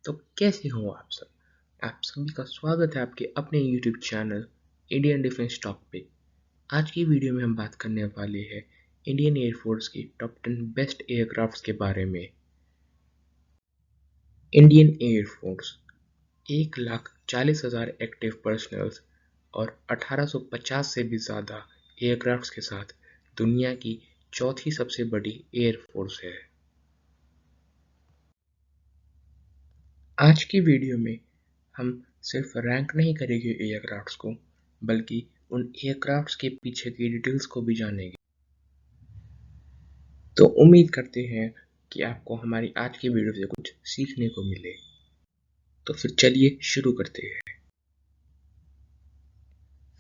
तो कैसे हो आप सब? आप सभी का स्वागत है आपके अपने YouTube channel Indian defence talk पे। आज की वीडियो में हम बात करने वाले हैं इंडियन एयरफोर्स की टॉप 10 बेस्ट एयरक्राफ्ट्स के बारे में। इंडियन एयरफोर्स 1,40,000 एक्टिव पर्सनल्स और 1850 से भी ज़्यादा एयरक्राफ्ट्स के साथ दुनिया की चौथी सबसे बड़ी एयरफोर्स है। आज की वीडियो में हम सिर्फ रैंक नहीं करेंगे एयरक्राफ्ट्स को, बल्कि उन एयरक्राफ्ट्स के पीछे की डिटेल्स को भी जानेंगे। तो उम्मीद करते हैं कि आपको हमारी आज की वीडियो से कुछ सीखने को मिले। तो फिर चलिए शुरू करते हैं।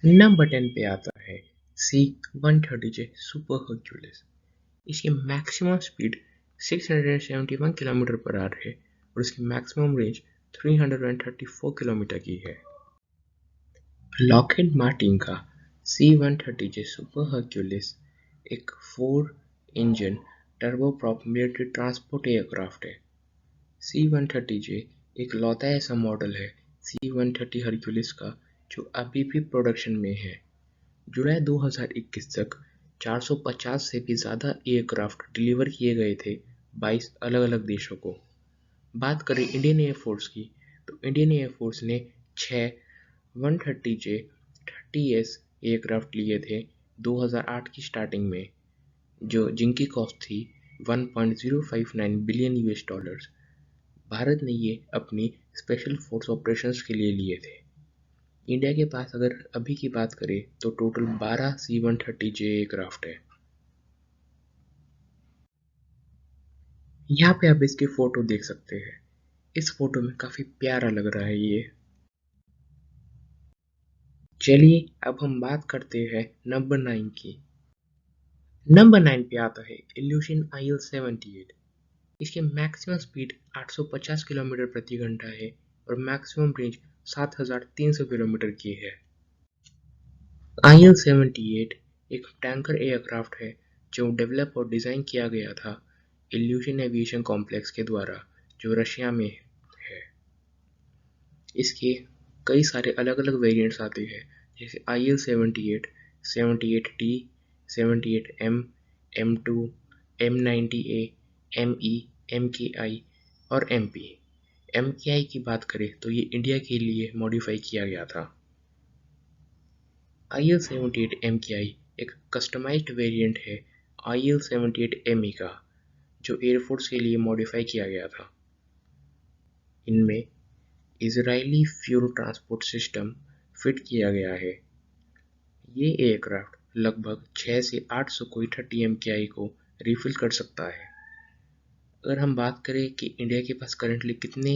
नंबर 10 पे आता है C-130J सुपर हर्क्यूलिस। इसकी maximum speed 671 kilometre per our है और इसकी मैक्सिमम रेंज 334 किलोमीटर की है। लॉकहीड मार्टिन का C-130J सुपर हर्क्यूलिस एक 4 engine turboprop military transport aircraft है। C-130J एक लौता ऐसा मॉडल है C-130 हर्क्यूलिस का जो अभी भी प्रोडक्शन में है। जुलाई 2021 तक 450 से भी ज़्यादा एयरक्राफ्ट डिलीवर किए गए थे 22 अलग अलग देशों को। बात करें इंडियन एयरफोर्स की, तो इंडियन एयरफोर्स ने 6 130J 30S एयरक्राफ्ट लिए थे 2008 की स्टार्टिंग में, जिनकी कॉस्ट थी 1.059 बिलियन US डॉलर्स। भारत ने ये अपनी स्पेशल फोर्स ऑपरेशंस के लिए लिए थे। इंडिया के पास अगर अभी की बात करें तो टोटल 12 C-130J एयरक्राफ्ट है। यहाँ पे आप इसकी फोटो देख सकते हैं। इस फोटो में काफी प्यारा लग रहा है ये। चलिए अब हम बात करते हैं नंबर 9 की। नंबर 9 पे आता है इल्यूशन IL-78। इसकी मैक्सिमम स्पीड 850 किलोमीटर प्रति घंटा है और मैक्सिमम रेंज 7,300 किलोमीटर की है। IL-78 एक टैंकर एयरक्राफ्ट है जो डेवलप और डिज़ाइन किया गया था इल्यूशन एविएशन कॉम्प्लेक्स के द्वारा, जो रशिया में है। इसके कई सारे अलग अलग वेरिएंट्स आते हैं, जैसे IL-78, 78T, 78M, M2, M90A, ME, MKI और MP। MKI की बात करें तो ये इंडिया के लिए मॉडिफाई किया गया था। IL-78 MKI एक कस्टमाइज्ड वेरिएंट है IL-78 ME का, जो एयरफोर्स के लिए मॉडिफाई किया गया था। इनमें Israeli fuel transport system fit किया गया है। ये एयरक्राफ्ट लगभग 6 से 8 सुखोई 30 MKI को रिफिल कर सकता है। अगर हम बात करें कि इंडिया के पास करंटली कितने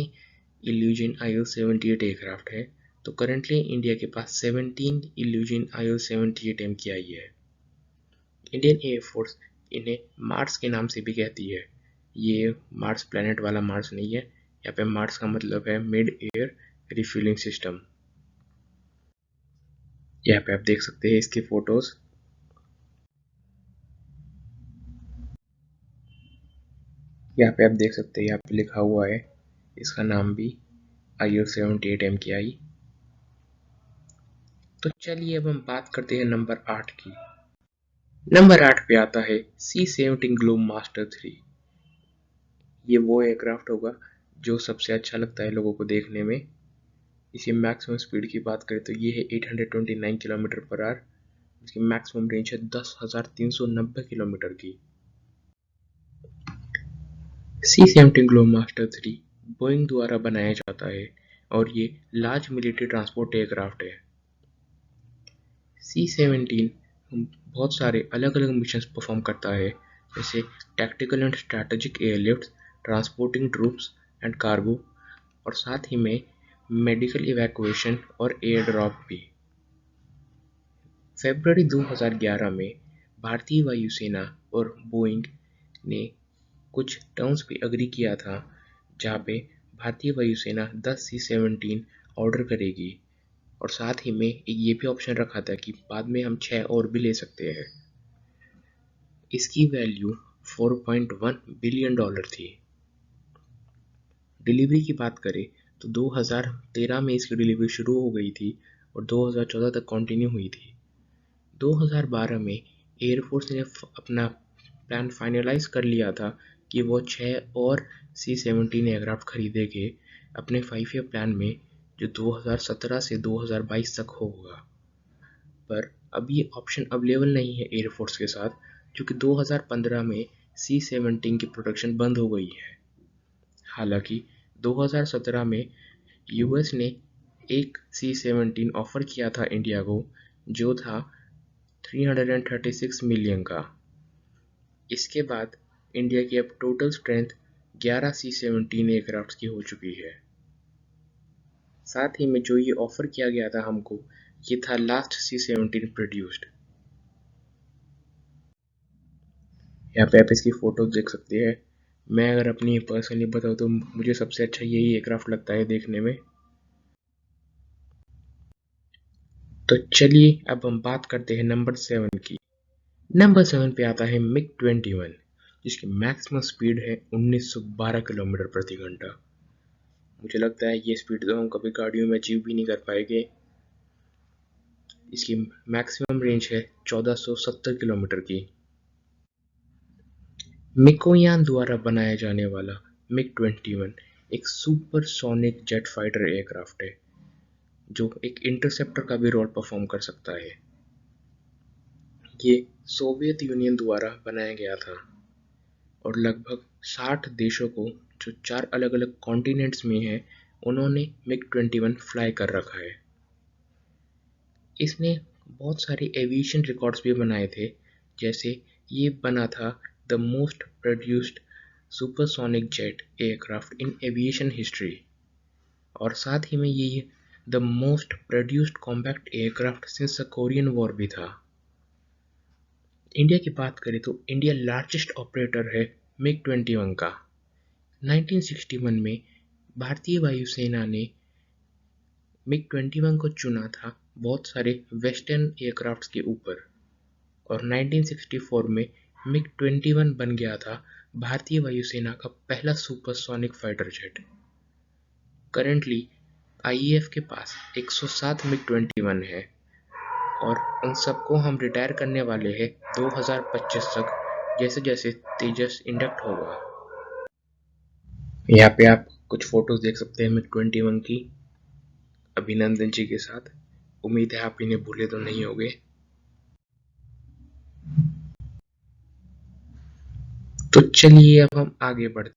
इल्यूजन IL-78 एयरक्राफ्ट है, तो करंटली इंडिया के पास 17 इल्यूजन IL-78 MKI है। इंडियन एयरफोर्स इन्हें मार्स के नाम से भी कहती है। ये मार्स प्लैनेट वाला मार्स नहीं है। यहाँ पे मार्स का मतलब है मिड एयर रिफ्यूलिंग सिस्टम। यहाँ पे आप देख सकते हैं इसकी फोटोज। यहाँ पे आप देख सकते हैं, यहाँ पे लिखा हुआ है इसका नाम भी IL-78 MKI। तो चलिए अब हम बात करते हैं नंबर 8 की। नंबर 8 पे आता है C-17 ग्लोबमास्टर 3। ये वो एयरक्राफ्ट होगा जो सबसे अच्छा लगता है लोगों को देखने में। इसकी मैक्सिमम स्पीड की बात करें तो ये है 829 किलोमीटर पर आवर। इसकी मैक्सिमम रेंज है 10,390 किलोमीटर की। C-17 ग्लोबमास्टर 3 बोइंग द्वारा बनाया जाता है और ये लार्ज मिलिट्री ट्रांसपोर्ट एयरक्राफ्ट है। C-17 बहुत सारे अलग अलग मिशन परफॉर्म करता है, जैसे tactical and strategic airlift, transporting troops and cargo, और साथ ही में मेडिकल इवैक्यूएशन और एयर ड्रॉप भी। फरवरी 2011 में भारतीय वायुसेना और बोइंग ने कुछ टर्म्स पे अग्री किया था, जहाँ पे भारतीय वायुसेना 10 C-17 ऑर्डर करेगी और साथ ही में ये भी ऑप्शन रखा था कि बाद में हम 6 और भी ले सकते हैं। इसकी वैल्यू $4.1 बिलियन थी। डिलीवरी की बात करें तो 2013 में इसकी डिलीवरी शुरू हो गई थी और 2014 तक कंटिन्यू हुई थी। 2012 में एयरफोर्स ने अपना प्लान फाइनलाइज कर लिया था कि वो 6 और C-17 एयरक्राफ्ट खरीदेंगे अपने 5 ईयर प्लान में, जो 2017 से 2022 तक होगा। पर अब ये ऑप्शन अवेलेबल नहीं है एयरफोर्स के साथ, क्योंकि 2015 में C-17 की प्रोडक्शन बंद हो गई है। हालांकि 2017 में यूएस ने एक C-17 ऑफर किया था इंडिया को, जो था 336 मिलियन का। इसके बाद इंडिया की अब टोटल स्ट्रेंथ 11 C-17 एयरक्राफ्ट की हो चुकी है। साथ ही में जो ये ऑफर किया गया था हमको, ये था लास्ट C-17 प्रोड्यूस्ड। यहाँ पे आप इसकी फोटो देख सकते हैं। मैं अगर अपनी पर्सनली बताऊँ तो मुझे सबसे अच्छा यही एयरक्राफ्ट लगता है देखने में। तो चलिए अब हम बात करते हैं नंबर 7 की। नंबर 7 पे आता है MiG-21, जिसकी मैक्सिमम स्पीड है 1912 किलोमीटर प्रति घंटा। मुझे लगता है ये स्पीड तो हम कभी गाड़ियों में अचीव भी नहीं कर पाएंगे। इसकी मैक्सिमम रेंज है 1470 किलोमीटर की। मिकोयान द्वारा बनाया जाने वाला MiG-21 एक सुपरसोनिक जेट फाइटर एयरक्राफ्ट है, जो एक इंटरसेप्टर का भी रोल परफॉर्म कर सकता है। ये सोवियत यूनियन द्वारा बनाया गया था और लगभग 60 देशों को, जो 4 अलग-अलग कॉन्टिनेंट्स में हैं, उन्होंने MiG-21 फ्लाई कर रखा है। इसने बहुत सारे एविएशन रिकॉर्ड्स भी बनाए थे, जैसे ये बना था the most produced supersonic jet aircraft in aviation history, और साथ ही में ये the most produced compact aircraft since the Korean war भी था। इंडिया की बात करें तो इंडिया लार्जेस्ट ऑपरेटर है MiG-21 का। 1961 में भारतीय वायुसेना ने MiG-21 को चुना था बहुत सारे वेस्टर्न एयरक्राफ्ट्स के ऊपर, और 1964 में MiG-21 बन गया था भारतीय वायुसेना का पहला supersonic fighter jet. Currently IAF के पास 107 MiG-21 है और उन सबको हम रिटायर करने वाले हैं 2025 तक, जैसे जैसे तेजस इंडक्ट होगा। यहाँ पे आप कुछ फोटोज देख सकते हैं MiG-21 की अभिनंदन जी के साथ। उम्मीद है आप इन्हें भूले तो नहीं होंगे। तो चलिए अब हम आगे बढ़ते।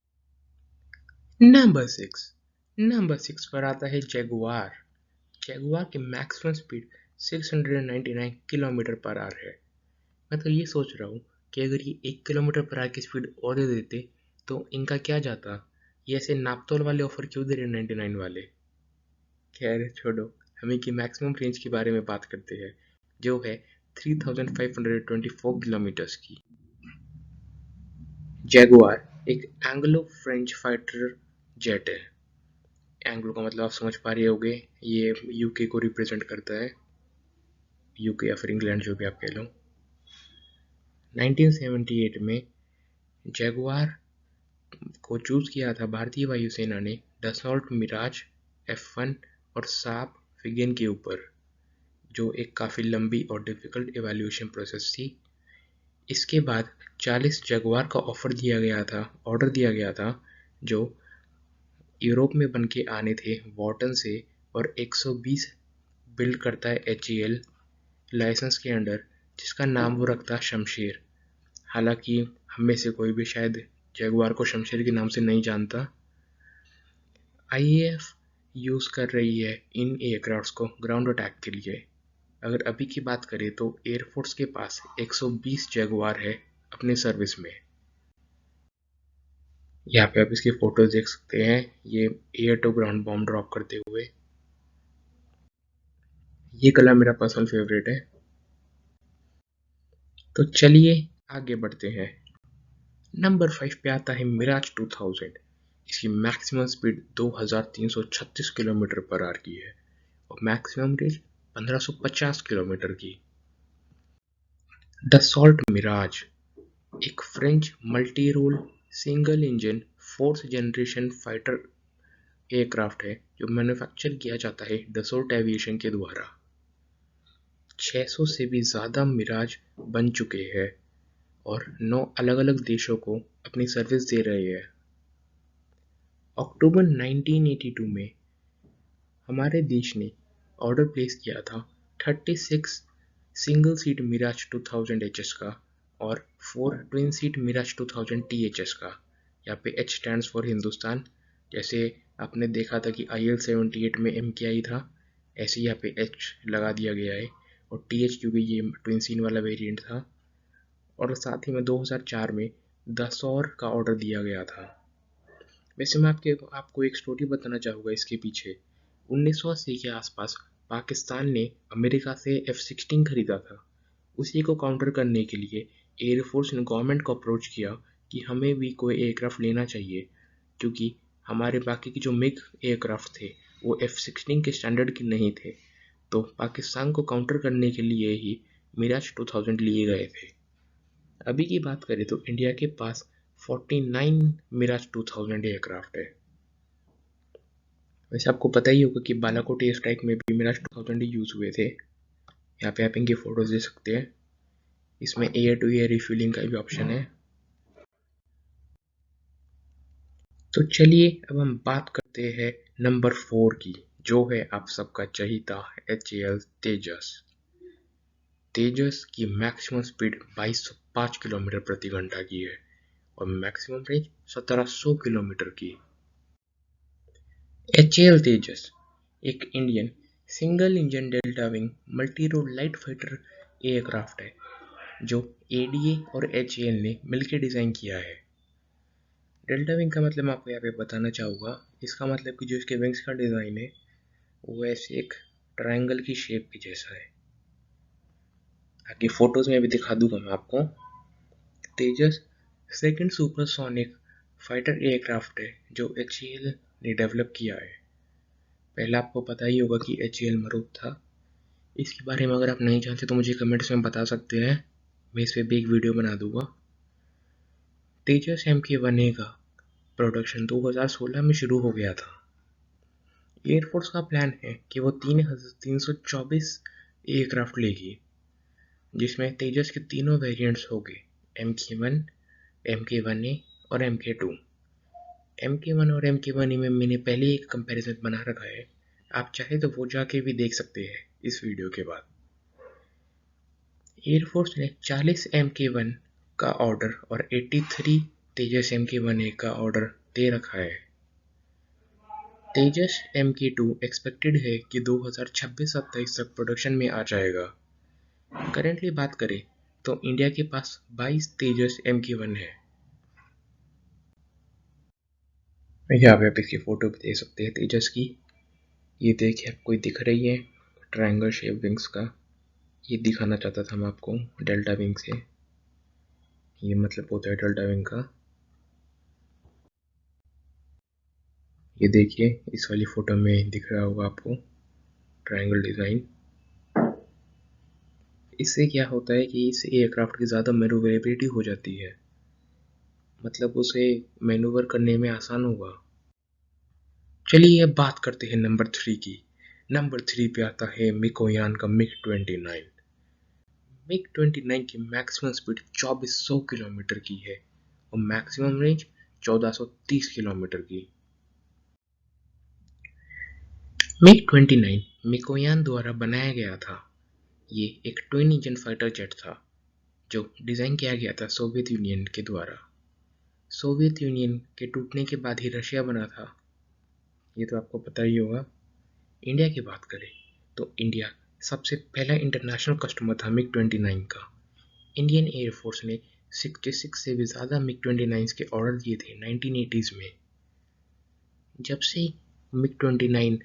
नंबर 6 पर आता है जगुआर। जगुआर की maximum speed 699 kilometre per our है। मैं तो ये सोच रहा हूँ कि अगर ये 1 किलोमीटर पर आवर की स्पीड और दे देते तो इनका क्या जाता। ये ऐसे नापतोल वाले ऑफर क्यों दे रहे 99 वाले। खैर छोड़ो, हम इनकी मैक्सिमम रेंज के बारे में बात करते हैं, जो है 3524 किलोमीटर्स की। जैगुआर एक एंग्लो फ्रेंच फाइटर जेट है। एंग्लो का मतलब आप समझ पा रहे होंगे, ये यूके को रिप्रेजेंट करता है, यूके या फिर इंग्लैंड, जो भी आप कह लो। 1978 में जैगुआर को चूज किया था भारतीय वायुसेना ने डसॉल्ट मिराज F1 और साप फिगन के ऊपर, जो एक काफ़ी लंबी और डिफ़िकल्ट इवैल्यूएशन प्रोसेस थी। इसके बाद 40 जगुआर का ऑर्डर दिया गया था, जो यूरोप में बन के आने थे वॉर्टन से, और 120 बिल्ड करता है HAL लाइसेंस के अंडर, जिसका नाम वो रखता है शमशेर। हालांकि हम में से कोई भी शायद जगुआर को शमशेर के नाम से नहीं जानता। आईएएफ यूज़ कर रही है इन एयरक्राफ्ट्स को ग्राउंड अटैक के लिए। अगर अभी की बात करें तो एयरफोर्स के पास 120 जगुआर है अपने सर्विस में। यहाँ पे आप इसकी फोटोज देख सकते हैं, ये air to ground bomb drop करते हुए। ये कलर मेरा पर्सनल फेवरेट है। तो चलिए आगे बढ़ते हैं। नंबर 5 पे आता है मिराज 2000। इसकी maximum speed 2336 kilometre per hour की है और मैक्सिमम रेंज 1550 किलोमीटर की। डसॉल्ट मिराज एक French multi role single engine fourth generation fighter aircraft है जो मैन्युफैक्चर किया जाता है डसोल्ट एविएशन के द्वारा। 600 से भी ज़्यादा मिराज बन चुके हैं और 9 अलग-अलग देशों को अपनी सर्विस दे रहे हैं। अक्टूबर 1982 में हमारे देश ने ऑर्डर प्लेस किया था 36 सिंगल सीट मिराज 2000 एचएस का और 4 ट्विन सीट मिराज 2000 टीएचएस का। यहाँ पे एच स्टैंड्स फॉर हिंदुस्तान, जैसे आपने देखा था कि IL-78 में MKI था, ऐसे यहाँ पे एच लगा दिया गया है, और TH क्योंकि ये ट्विन सीट वाला वेरिएंट था। और साथ ही में 2004 में दसौर का ऑर्डर दिया गया था। वैसे मैं आपको एक स्टोरी बताना चाहूँगा इसके पीछे। 1980 के आसपास पाकिस्तान ने अमेरिका से F-16 खरीदा था। उसी को काउंटर करने के लिए एयरफोर्स ने गवर्नमेंट को अप्रोच किया कि हमें भी कोई एयरक्राफ्ट लेना चाहिए, क्योंकि हमारे बाकी के जो मिग एयरक्राफ्ट थे वो F-16 के स्टैंडर्ड के नहीं थे। तो पाकिस्तान को काउंटर करने के लिए ही मिराज 2000 लिए गए थे। अभी की बात करें तो इंडिया के पास 49 मिराज 2000 एयरक्राफ्ट है। वैसे आपको पता ही होगा कि बालाकोट एयर स्ट्राइक में भी मिराज 2000 यूज हुए थे। यहाँ पे आप इनकी फोटोज दे सकते हैं। इसमें एयर टू एयर रिफ्यूलिंग का भी ऑप्शन है। तो चलिए अब हम बात करते हैं नंबर 4 की, जो है आप सबका चहीता HAL तेजस। तेजस की मैक्सिमम स्पीड 2205 किलोमीटर प्रति घंटा की है और मैक्सिमम रेंज 1700 किलोमीटर की। HAL तेजस एक Indian single engine delta wing multi role light fighter aircraft है जो ADA और HAL ने मिलकर डिज़ाइन किया है। डेल्टा विंग का मतलब मैं आपको यहाँ पे बताना चाहूँगा। इसका मतलब कि जो इसके विंग्स का डिज़ाइन है वो ऐसे एक ट्रायंगल की शेप के जैसा है। आगे फोटोज में भी दिखा दूंगा मैं आपको। तेजस सेकंड सुपरसोनिक फाइटर एयरक्राफ्ट है जो HAL ने डेवलप किया है। पहले आपको पता ही होगा कि HAL मरूफ था। इसके बारे में अगर आप नहीं जानते तो मुझे कमेंट्स में बता सकते हैं, मैं इस पर भी एक वीडियो बना दूंगा। तेजस MK1A का प्रोडक्शन 2016 में शुरू हो गया था। एयरफोर्स का प्लान है कि वो 324 एयरक्राफ्ट लेगी, जिसमें तेजस के तीनों वेरिएंट्स होंगे, MK1, MK1A और MK2। MK1 और MK1A में मैंने पहले ही एक कंपैरिजन बना रखा है, आप चाहे तो वो जाके भी देख सकते हैं इस वीडियो के बाद। एयरफोर्स ने 40 MK1 का ऑर्डर और 83 तेजस MK1A का ऑर्डर दे रखा है। तेजस MK2 एक्सपेक्टेड है कि 2026-27 तक प्रोडक्शन में आ जाएगा। करेंटली बात करें तो इंडिया के पास 22 तेजस MK1 है। यहाँ पे आप इसकी फोटो भी दे सकते हैं तेजस की। ये देखिए आपको दिख रही है ट्रायंगल शेप विंग्स का, ये दिखाना चाहता था मैं आपको डेल्टा विंग से। ये मतलब होता है डेल्टा विंग का। ये देखिए इस वाली फोटो में दिख रहा होगा आपको ट्रायंगल डिज़ाइन। इससे क्या होता है कि इस एयरक्राफ्ट की ज़्यादा मैन्यूवरेबिलिटी हो जाती है, मतलब उसे मैन्यूवर करने में आसान होगा। चलिए अब बात करते हैं नंबर 3 की। नंबर 3 पे आता है मिकोयान का MiG-29। MiG-29 की मैक्सिमम स्पीड 2400 किलोमीटर की है और मैक्सिमम रेंज 1430 किलोमीटर की। MiG-29 मिकोयान द्वारा बनाया गया था। ये एक ट्विन इंजन फाइटर जेट था जो डिज़ाइन किया गया था सोवियत यूनियन के द्वारा। सोवियत यूनियन के टूटने के बाद ही रशिया बना था, ये तो आपको पता ही होगा। इंडिया की बात करें तो इंडिया सबसे पहला इंटरनेशनल कस्टमर था MiG-29 का। इंडियन एयरफोर्स ने 66 से भी ज़्यादा MiG-29 के ऑर्डर दिए थे 1980s में। जब से MiG-29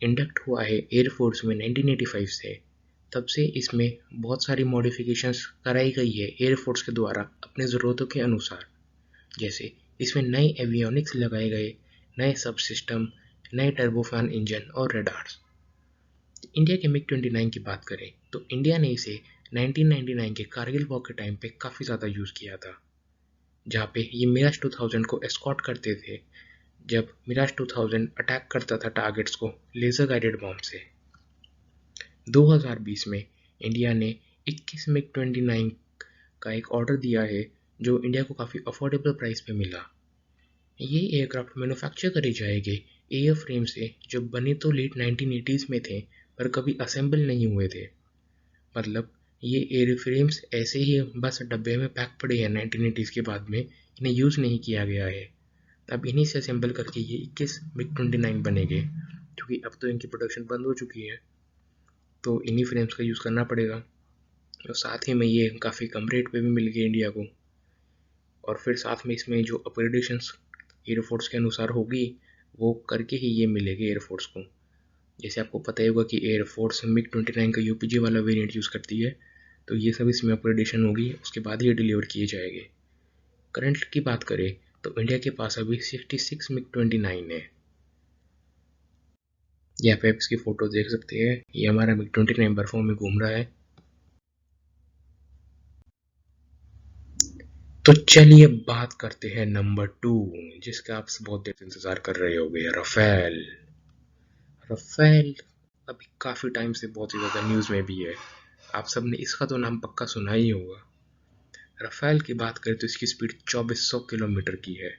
इंडक्ट हुआ है एयरफोर्स में 1985 से, तब से इसमें बहुत सारी मॉडिफिकेशंस कराई गई है एयरफोर्स के द्वारा अपने ज़रूरतों के अनुसार। जैसे इसमें नए एवियोनिक्स लगाए गए, नए सब सिस्टम, नए टर्बोफैन इंजन और रडार्स। इंडिया के MiG-29 की बात करें तो इंडिया ने इसे 1999 के कारगिल वॉर के टाइम पे काफ़ी ज़्यादा यूज़ किया था, जहाँ पे ये मिराज 2000 को एस्कॉर्ट करते थे जब मिराज 2000 अटैक करता था टारगेट्स को लेज़र गाइडेड बॉम्ब से। 2020 में इंडिया ने 21 मिग 29 का एक ऑर्डर दिया है जो इंडिया को काफ़ी अफोर्डेबल प्राइस पे मिला। ये एयरक्राफ्ट मैन्युफैक्चर करे जाएंगे एयर फ्रेम से जो बने तो लेट 1980s में थे पर कभी असेंबल नहीं हुए थे। मतलब ये एयर फ्रेम्स ऐसे ही बस डब्बे में पैक पड़े हैं 1980s के बाद में, इन्हें यूज़ नहीं किया गया है। अब इन्हीं से असेंबल करके ये 21 मिग 29 बनेंगे, क्योंकि अब तो इनकी प्रोडक्शन बंद हो चुकी है तो इन्हीं फ्रेम्स का यूज़ करना पड़ेगा। और साथ ही में ये काफ़ी कम रेट पे भी मिल गए इंडिया को। और फिर साथ में इसमें जो अपग्रेडेशंस एयरफोर्स के अनुसार होगी वो करके ही ये मिलेगी एयरफोर्स को। जैसे आपको पता ही होगा कि एयरफोर्स मिग 29 का यूपीजी वाला वेरिएंट यूज़ करती है, तो ये सब इसमें अपग्रेडेशन होगी, उसके बाद ही डिलीवर किए जाएंगे। करंट की बात करें तो इंडिया के पास अभी 66 मिग 29 है। यहाँ पे आप इसकी फोटो देख सकते हैं, ये हमारा मिग 29 बर्फों में घूम रहा है। तो चलिए बात करते हैं नंबर 2, जिसका आप बहुत देर से इंतजार कर रहे होंगे, राफेल। राफेल अभी काफ़ी टाइम से बहुत ही ज़्यादा न्यूज़ में भी है, आप सबने इसका तो नाम पक्का सुना ही होगा। राफेल की बात करें तो इसकी स्पीड 2400 किलोमीटर की है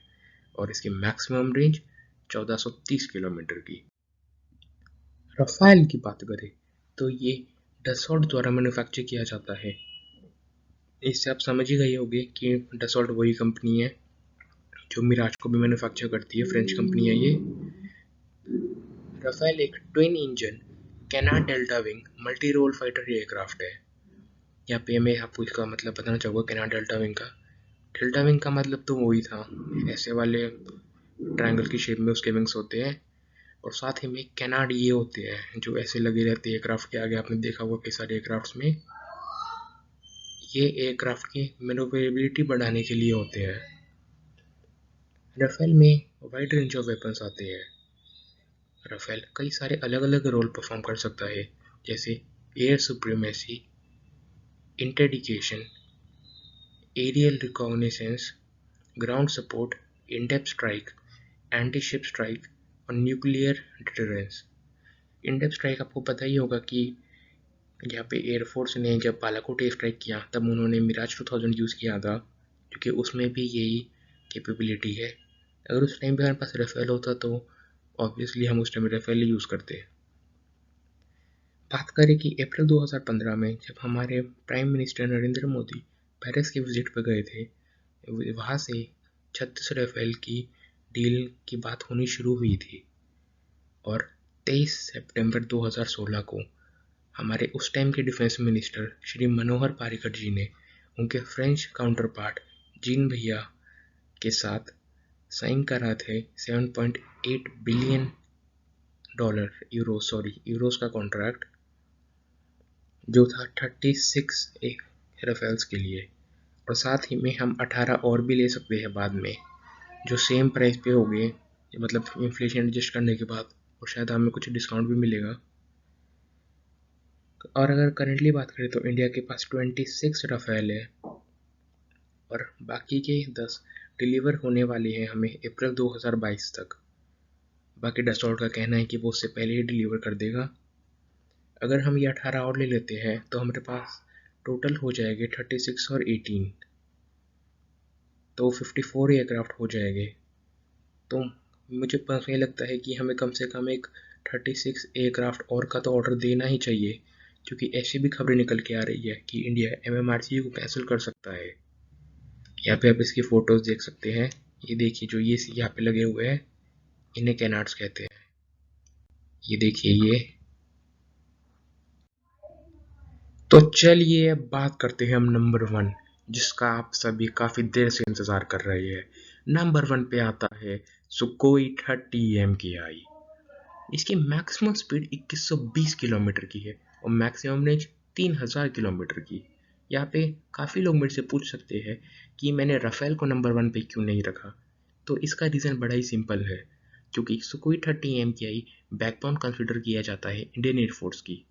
और इसकी मैक्सिमम रेंज 1430 किलोमीटर की। राफेल की बात करें तो ये डसॉल्ट द्वारा मैन्युफैक्चर किया जाता है। इससे आप समझ ही गए होंगे कि डसॉल्ट वही कंपनी है जो मिराज को भी मैन्युफैक्चर करती है, फ्रेंच कंपनी है ये। राफेल एक twin engine canard delta wing multi role fighter aircraft है। यहाँ पे मैं आपको इसका मतलब बताना चाहूँगा कैनाड डेल्टा विंग का। डेल्टा विंग का मतलब तो वही था, ऐसे वाले ट्रायंगल की शेप में उसके विंग्स होते हैं, और साथ ही में कैनाड ये होते हैं जो ऐसे लगे रहते हैं एयरक्राफ्ट के आगे, आपने देखा होगा कई सारे एयरक्राफ्ट में। ये एयरक्राफ्ट की मैन्यूवरेबिलिटी बढ़ाने के लिए होते हैं। राफेल में वाइड रेंज ऑफ वेपन्स आते हैं। राफेल कई सारे अलग अलग रोल परफॉर्म कर सकता है, जैसे air supremacy, interdiction, aerial reconnaissance, ground support, in depth strike, anti ship strike और nuclear deterrence. In depth strike आपको पता ही होगा कि यहाँ पे एयरफोर्स ने जब बालाकोट एयर स्ट्राइक किया तब उन्होंने मिराज 2000 यूज़ किया था, क्योंकि उसमें भी यही कैपेबिलिटी है। अगर उस टाइम पे हमारे पास राफेल होता तो ऑब्वियसली हम उस टाइम राफेल ही यूज़ करते। बात करें कि अप्रैल 2015 में जब हमारे prime minister Narendra Modi Paris के विजिट पर गए थे, वहाँ से 36 राफेल की डील की बात होनी शुरू हुई थी। और 23 सितंबर 2016 को हमारे उस टाइम के डिफेंस मिनिस्टर श्री मनोहर पारिकर जी ने उनके फ्रेंच काउंटर पार्ट जीन भैया के साथ साइन करा थे 7.8 बिलियन यूरोस का कॉन्ट्रैक्ट, जो था 36 राफेल्स के लिए। और साथ ही में हम 18 और भी ले सकते हैं बाद में, जो सेम प्राइस पे हो गए, मतलब इन्फ्लेशन एडजस्ट करने के बाद, और शायद हमें कुछ डिस्काउंट भी मिलेगा। और अगर करेंटली बात करें तो इंडिया के पास 26 राफेल है और बाकी के 10 डिलीवर होने वाले हैं हमें अप्रैल 2022 तक। बाकी डसॉल्ट का कहना है कि वो उससे पहले ही डिलीवर कर देगा। अगर हम ये 18 और ले लेते हैं तो हमारे पास टोटल हो जाएंगे 36 और 18, तो 54 एयरक्राफ्ट हो जाएंगे। तो मुझे पर्सनली लगता है कि हमें कम से कम एक 36 एयरक्राफ्ट और का तो ऑर्डर देना ही चाहिए, क्योंकि ऐसी भी खबरें निकल के आ रही है कि इंडिया MMRCU को कैंसिल कर सकता है। यहाँ पे आप इसकी फ़ोटोज़ देख सकते हैं, ये देखिए जो ये यहाँ पे लगे हुए हैं इन्हें कैनार्ड्स कहते हैं। ये देखिए ये। तो चलिए अब बात करते हैं हम नंबर 1, जिसका आप सभी काफ़ी देर से इंतज़ार कर रहे हैं। नंबर 1 पे आता है सुकोई 30 MKI। इसकी मैक्सिमम स्पीड 2120 किलोमीटर की है और मैक्सिमम रेंज 3000 किलोमीटर की। यहाँ पे काफ़ी लोग मेरे से पूछ सकते हैं कि मैंने राफेल को नंबर 1 पे क्यों नहीं रखा। तो इसका रीज़न बड़ा ही सिंपल है, क्योंकि सुकोई 30 MKI बैकबोन कंसिडर किया जाता है इंडियन एयरफोर्स की,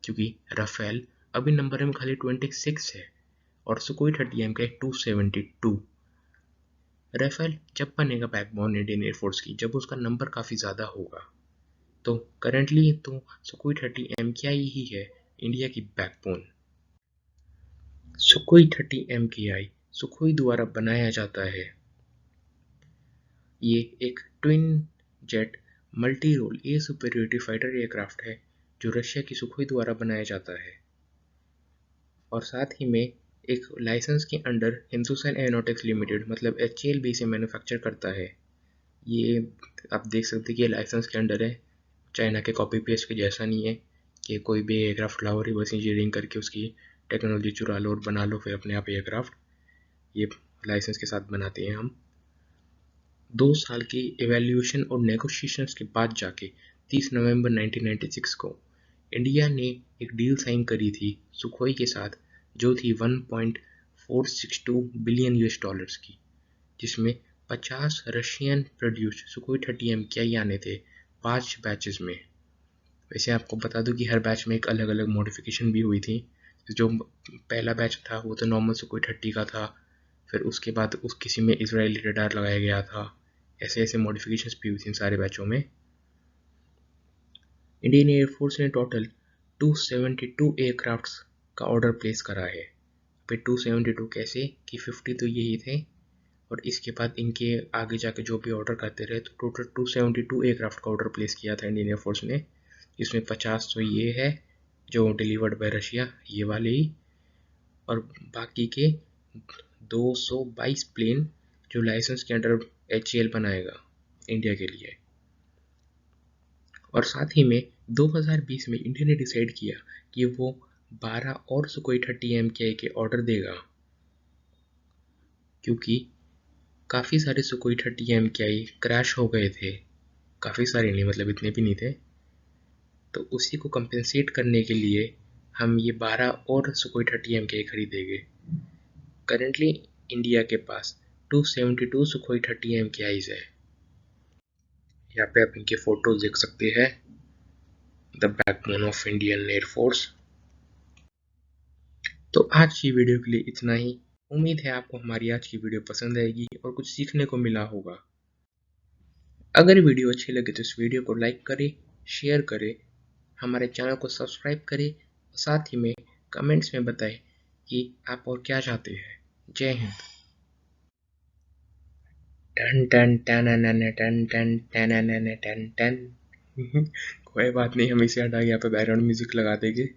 क्योंकि राफेल अभी नंबर में खाली 26 है और सुकोई 30 MKI 272। राफेल जब बनेगा बैकबोन इंडियन एयरफोर्स की, जब उसका नंबर काफ़ी ज़्यादा होगा। तो करंटली तो सुखोई 30 MKI ही है इंडिया की बैकबोन। सुखोई 30 MKI सुखोई द्वारा बनाया जाता है। ये एक twin jet multi role air superiority fighter aircraft है जो रशिया की सुखोई द्वारा बनाया जाता है और साथ ही में एक लाइसेंस के अंडर हिंदुस्तान एरोनॉटिक्स लिमिटेड मतलब HAL से मैन्युफैक्चर करता है। ये आप देख सकते हैं कि ये लाइसेंस के अंडर है, चाइना के कॉपी पेस्ट के जैसा नहीं है कि कोई भी एयरक्राफ्ट लाओ रिवर्स इंजीनियरिंग करके उसकी टेक्नोलॉजी चुरा लो और बना लो फिर अपने आप एयरक्राफ्ट। ये लाइसेंस के साथ बनाते हैं हम। 2 साल की एवेल्यूएशन और नेगोशिएशंस के बाद जाके 30 नवंबर 1996 को इंडिया ने एक डील साइन करी थी सुखोई के साथ जो थी 1.462 बिलियन US डॉलर्स की, जिसमें 50 रशियन प्रोड्यूस्ड सुखोई 30 MKI आने थे 5 बैचेस में। वैसे आपको बता दूं कि हर बैच में एक अलग अलग मॉडिफिकेशन भी हुई थी। जो पहला बैच था वो तो नॉर्मल सुखोई 30 का था, फिर उसके बाद उस किसी में इजरायली रडार लगाया गया था। ऐसे ऐसे मॉडिफिकेशंस भी हुई थी इन सारे बैचों में। इंडियन एयरफोर्स ने टोटल 272 एयरक्राफ्ट्स का ऑर्डर प्लेस करा है। फिर 272 कैसे कि 50 तो यही थे और इसके बाद इनके आगे जाके जो भी ऑर्डर करते रहे तो टोटल 272 एयरक्राफ्ट का ऑर्डर प्लेस किया था इंडियन एयरफोर्स ने। इसमें 50 तो ये है जो डिलीवर्ड बाय रशिया ये वाले ही, और बाकी के 222 प्लेन जो लाइसेंस के अंडर HAL बनाएगा इंडिया के लिए। और साथ ही में 2020 में इंडिया ने डिसाइड किया कि वो 12 और सुखोई 30 MKI के ऑर्डर देगा, क्योंकि काफ़ी सारे सुखोई 30 MKI क्रैश हो गए थे। काफ़ी सारे नहीं, मतलब इतने भी नहीं थे। तो उसी को कंपेंसेट करने के लिए हम ये 12 और सुखोई 30 MKI खरीदेंगे। करेंटली इंडिया के पास 272 सुखोई 30 MKIs है। यहाँ पे आप इनके फोटोज देख सकते हैं। The backbone of Indian air force. तो आज की वीडियो के लिए इतना ही। उम्मीद है आपको हमारी आज की वीडियो पसंद आएगी और कुछ सीखने को मिला होगा। अगर वीडियो अच्छी लगे तो इस वीडियो को लाइक करें, शेयर करें, हमारे चैनल को सब्सक्राइब करें, साथ ही में कमेंट्स में बताएं कि आप और क्या चाहते हैं। जय हिंद। टन टन टन टन टन टन टन टन। कोई बात नहीं, हम इसे हटा के यहाँ पे बैकग्राउंड म्यूजिक लगा देंगे।